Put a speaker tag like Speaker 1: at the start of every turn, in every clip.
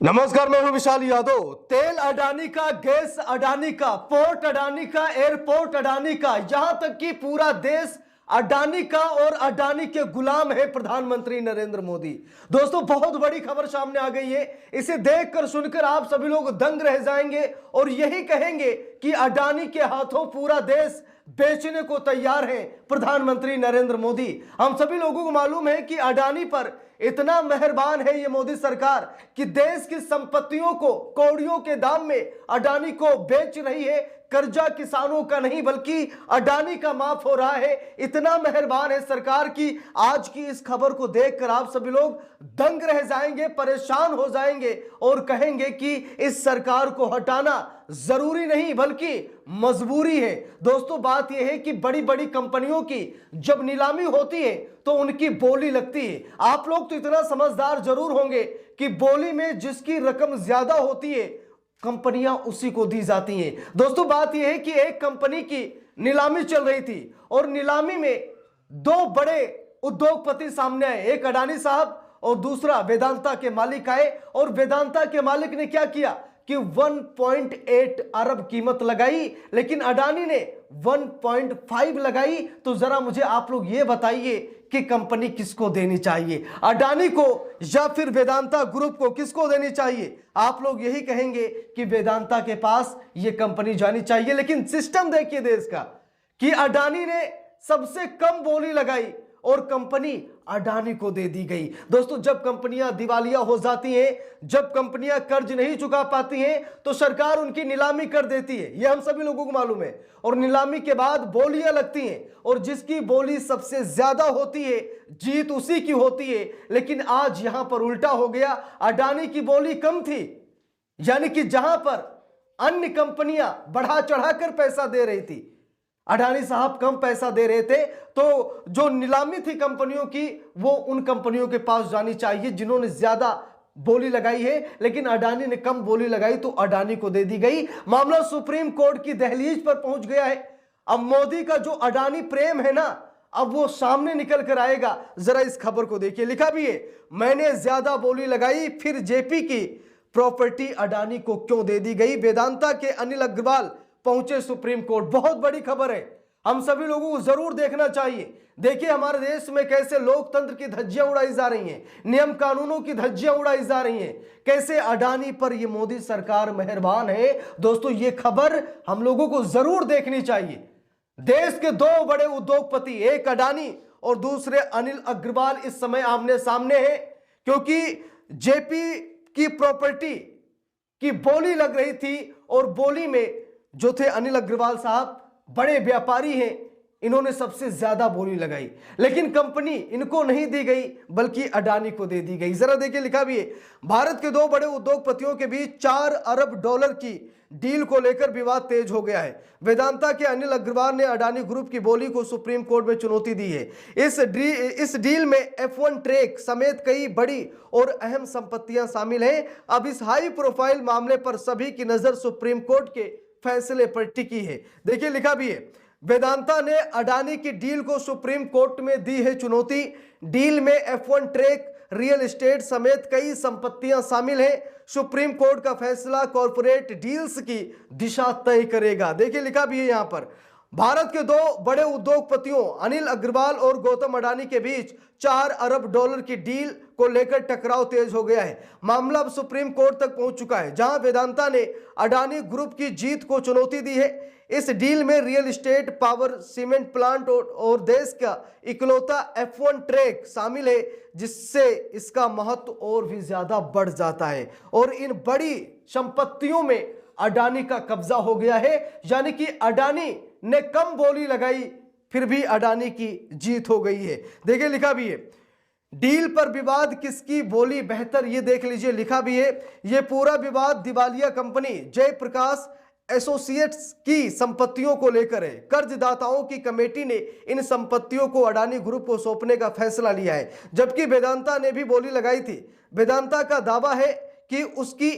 Speaker 1: नमस्कार, मैं हूं विशाल यादव। तेल अडानी का, गैस अडानी का, पोर्ट अडानी का, एयरपोर्ट अडानी का, यहां तक कि पूरा देश अडानी का और अडानी के गुलाम है प्रधानमंत्री नरेंद्र मोदी। दोस्तों, बहुत बड़ी खबर सामने आ गई है। इसे देखकर सुनकर आप सभी लोग दंग रह जाएंगे और यही कहेंगे कि अडानी के हाथों पूरा देश बेचने को तैयार है प्रधानमंत्री नरेंद्र मोदी। हम सभी लोगों को मालूम है कि अडानी पर इतना मेहरबान है ये मोदी सरकार कि देश की संपत्तियों को कौड़ियों के दाम में अडानी को बेच रही है। कर्जा किसानों का नहीं बल्कि अडानी का माफ हो रहा है। इतना मेहरबान है सरकार की आज की इस खबर को देखकर आप सभी लोग दंग रह जाएंगे, परेशान हो जाएंगे और कहेंगे कि इस सरकार को हटाना जरूरी नहीं बल्कि मजबूरी है। दोस्तों, बात यह है कि बड़ी बड़ी कंपनियों की जब नीलामी होती है तो उनकी बोली लगती है। आप लोग तो इतना समझदार जरूर होंगे कि बोली में जिसकी रकम ज्यादा होती है कंपनियां उसी को दी जाती हैं। दोस्तों, बात यह है कि एक कंपनी की नीलामी चल रही थी और नीलामी में दो बड़े उद्योगपति सामने आए, एक अडानी साहब और दूसरा वेदांता के मालिक आए। और वेदांता के मालिक ने क्या किया कि 1.8 अरब कीमत लगाई, लेकिन अडानी ने 1.5 लगाई। तो जरा मुझे आप लोग ये बताइए कि कंपनी किसको देनी चाहिए, अडानी को या फिर वेदांता ग्रुप को, किसको देनी चाहिए? आप लोग यही कहेंगे कि वेदांता के पास ये कंपनी जानी चाहिए। लेकिन सिस्टम देखिए देश का कि अडानी ने सबसे कम बोली लगाई और कंपनी अडानी को दे दी गई। दोस्तों, जब कंपनियां दिवालिया हो जाती हैं, जब कंपनियां कर्ज नहीं चुका पाती हैं तो सरकार उनकी नीलामी कर देती है, यह हम सभी लोगों को मालूम है। और नीलामी के बाद बोलियां लगती हैं और जिसकी बोली सबसे ज्यादा होती है जीत उसी की होती है। लेकिन आज यहां पर उल्टा हो गया, अडानी की बोली कम थी, यानी कि जहां पर अन्य कंपनियां बढ़ा चढ़ाकर पैसा दे रही थी, अडानी साहब कम पैसा दे रहे थे। तो जो नीलामी थी कंपनियों की वो उन कंपनियों के पास जानी चाहिए जिन्होंने ज्यादा बोली लगाई है, लेकिन अडानी ने कम बोली लगाई तो अडानी को दे दी गई। मामला सुप्रीम कोर्ट की दहलीज पर पहुंच गया है। अब मोदी का जो अडानी प्रेम है ना, अब वो सामने निकल कर आएगा। जरा इस खबर को देखिए, लिखा भी है, मैंने ज्यादा बोली लगाई फिर जेपी की प्रॉपर्टी अडानी को क्यों दे दी गई। वेदांता के अनिल अग्रवाल पहुंचे सुप्रीम कोर्ट। बहुत बड़ी खबर है, हम सभी लोगों को जरूर देखना चाहिए। देखिए हमारे देश में कैसे लोकतंत्र की धज्जियां उड़ाई जा रही हैं, नियम कानूनों की धज्जियां उड़ाई जा रही हैं, कैसे अडानी पर ये मोदी सरकार मेहरबान है। दोस्तों, ये खबर हम लोगों को जरूर देखनी चाहिए। देश के दो बड़े उद्योगपति, एक अडानी और दूसरे अनिल अग्रवाल, इस समय आमने सामने हैं क्योंकि जेपी की प्रॉपर्टी की बोली लग रही थी और बोली में जो थे अनिल अग्रवाल साहब बड़े व्यापारी हैं, इन्होंने सबसे ज्यादा बोली लगाई, लेकिन कंपनी इनको नहीं दी गई बल्कि अडानी को दे दी गई। जरा देखिए, लिखा भी है, भारत के दो बड़े उद्योगपतियों के बीच 4 अरब डॉलर की डील को लेकर विवाद तेज हो गया है। वेदांता के अनिल अग्रवाल ने अडानी ग्रुप की बोली को सुप्रीम कोर्ट में चुनौती दी है। इस डील में F1 ट्रैक समेत कई बड़ी और अहम संपत्तियां शामिल हैं। अब इस हाई प्रोफाइल मामले पर सभी की नजर सुप्रीम कोर्ट के फैसले पर टिकी है। देखिए, लिखा भी है, वेदांता ने अडानी की डील को सुप्रीम कोर्ट में दी है चुनौती। डील में F1 ट्रैक, रियल एस्टेट समेत कई संपत्तियां शामिल हैं। सुप्रीम कोर्ट का फैसला कॉर्पोरेट डील्स की दिशा तय करेगा। देखिए, लिखा भी है यहां पर, भारत के दो बड़े उद्योगपतियों अनिल अग्रवाल और गौतम अडानी के बीच 4 अरब डॉलर की डील को लेकर टकराव तेज हो गया है। मामला अब सुप्रीम कोर्ट तक पहुंच चुका है, जहां वेदांता ने अडानी ग्रुप की जीत को चुनौती दी है। इस डील में real estate, power, cement plant और देश का इकलौता F1 ट्रैक शामिल है, जिससे इसका महत्व और भी ज्यादा बढ़ जाता है। और इन बड़ी संपत्तियों में अडानी का कब्जा हो गया है, यानी कि अडानी ने कम बोली लगाई फिर भी अडानी की जीत हो गई है। देखिए, लिखा भी है, डील पर विवाद किसकी बोली बेहतर, ये देख लीजिए। लिखा भी है, ये पूरा विवाद दिवालिया कंपनी जयप्रकाश एसोसिएट्स की संपत्तियों को लेकर है। कर्जदाताओं की कमेटी ने इन संपत्तियों को अडानी ग्रुप को सौंपने का फैसला लिया है, जबकि वेदांता ने भी बोली लगाई थी। वेदांता का दावा है कि उसकी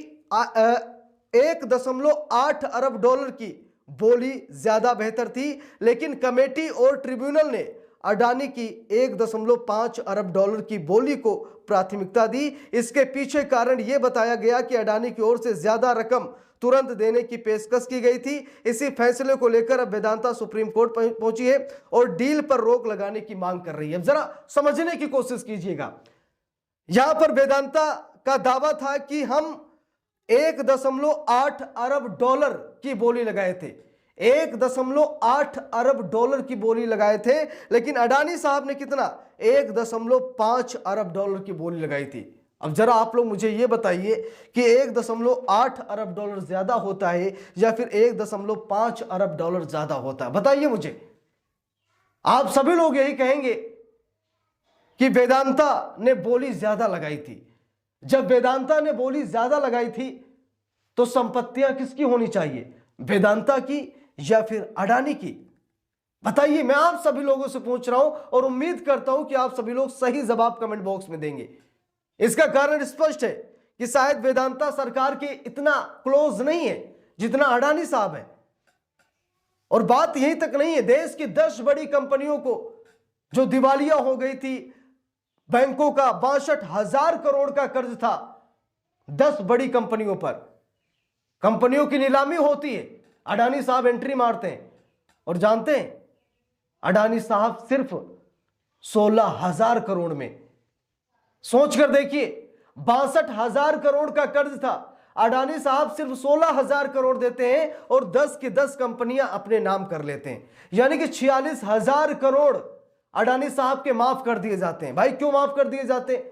Speaker 1: 1.8 अरब डॉलर की बोली ज्यादा बेहतर थी, लेकिन कमेटी और ट्रिब्यूनल ने अडानी की 1.5 अरब डॉलर की बोली को प्राथमिकता दी। इसके पीछे कारण यह बताया गया कि अडानी की ओर से ज्यादा रकम तुरंत देने की पेशकश की गई थी। इसी फैसले को लेकर अब वेदांता सुप्रीम कोर्ट पहुंची है और डील पर रोक लगाने की मांग कर रही है। अब जरा समझने की कोशिश कीजिएगा। यहां पर वेदांता का दावा था कि हम 1.8 अरब डॉलर की बोली लगाए थे, 1.8 अरब डॉलर की बोली लगाए थे, लेकिन अडानी साहब ने कितना 1.5 अरब डॉलर की बोली लगाई थी। अब जरा आप लोग मुझे यह बताइए कि 1.8 अरब डॉलर ज्यादा होता है या फिर 1.5 अरब डॉलर ज्यादा होता है? बताइए मुझे। आप सभी लोग यही कहेंगे कि वेदांता ने बोली ज्यादा लगाई थी। जब वेदांता ने बोली ज्यादा लगाई थी तो संपत्तियां किसकी होनी चाहिए, वेदांता की या फिर अडानी की? बताइए। मैं आप सभी लोगों से पूछ रहा हूं और उम्मीद करता हूं कि आप सभी लोग सही जवाब कमेंट बॉक्स में देंगे। इसका कारण स्पष्ट है कि शायद वेदांता सरकार के इतना क्लोज नहीं है जितना अडानी साहब है। और बात यहीं तक नहीं है, देश की 10 बड़ी कंपनियों को जो दिवालिया हो गई थी, बैंकों का 62,000 करोड़ का कर्ज था 10 बड़ी कंपनियों पर। कंपनियों की नीलामी होती है, अडानी साहब एंट्री मारते हैं और जानते हैं अडानी साहब सिर्फ 16,000 करोड़ में, सोचकर देखिए 62,000 करोड़ का कर्ज था, अडानी साहब सिर्फ 16,000 करोड़ देते हैं और 10 की 10 कंपनियां अपने नाम कर लेते हैं। यानी कि 46,000 करोड़ अडानी साहब के माफ कर दिए जाते हैं। भाई क्यों माफ कर दिए जाते हैं?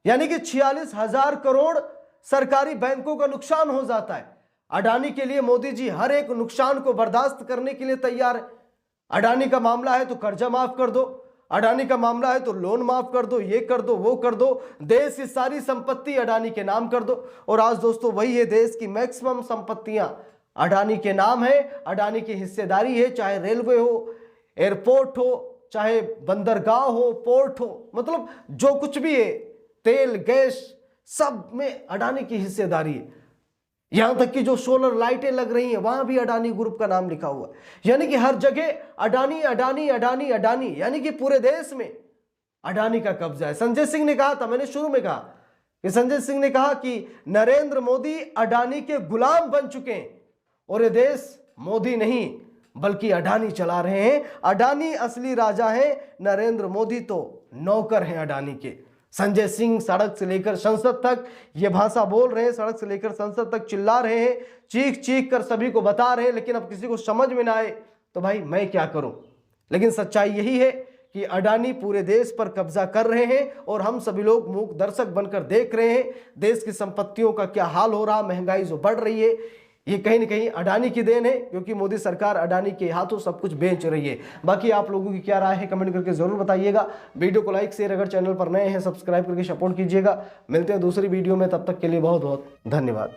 Speaker 1: यानी कि 46,000 करोड़ सरकारी बैंकों का नुकसान हो जाता है। अडानी के लिए मोदी जी हर एक नुकसान को बर्दाश्त करने के लिए तैयार है। अडानी का मामला है तो कर्जा माफ कर दो, अडानी का मामला है तो लोन माफ कर दो, ये कर दो, वो कर दो, देश की सारी संपत्ति अडानी के नाम कर दो। और आज दोस्तों वही है, देश की मैक्सिमम संपत्तियां अडानी के नाम है, अडानी की हिस्सेदारी है। चाहे रेलवे हो, एयरपोर्ट हो, चाहे बंदरगाह हो, पोर्ट हो, मतलब जो कुछ भी है, तेल गैस सब में अडानी की हिस्सेदारी है। यहां तक कि जो सोलर लाइटें लग रही हैं वहां भी अडानी ग्रुप का नाम लिखा हुआ है। यानी कि हर जगह अडानी अडानी अडानी अडानी, यानी कि पूरे देश में अडानी का कब्जा है। संजय सिंह ने कहा था, मैंने शुरू में कहा कि संजय सिंह ने कहा कि नरेंद्र मोदी अडानी के गुलाम बन चुके हैं और ये देश मोदी नहीं बल्कि अडानी चला रहे हैं। अडानी असली राजा है, नरेंद्र मोदी तो नौकर हैं अडानी के। संजय सिंह सड़क से लेकर संसद तक ये भाषा बोल रहे हैं, सड़क से लेकर संसद तक चिल्ला रहे हैं, चीख चीख कर सभी को बता रहे हैं, लेकिन अब किसी को समझ में ना आए तो भाई मैं क्या करूं। लेकिन सच्चाई यही है कि अडानी पूरे देश पर कब्जा कर रहे हैं और हम सभी लोग मूक दर्शक बनकर देख रहे हैं देश की संपत्तियों का क्या हाल हो रहा, महंगाई जो बढ़ रही है, ये कहीं ना कहीं अडानी की देन है, क्योंकि मोदी सरकार अडानी के हाथों सब कुछ बेच रही है। बाकी आप लोगों की क्या राय है कमेंट करके जरूर बताइएगा। वीडियो को लाइक शेयर, अगर चैनल पर नए हैं सब्सक्राइब करके सपोर्ट कीजिएगा। मिलते हैं दूसरी वीडियो में, तब तक के लिए बहुत बहुत धन्यवाद।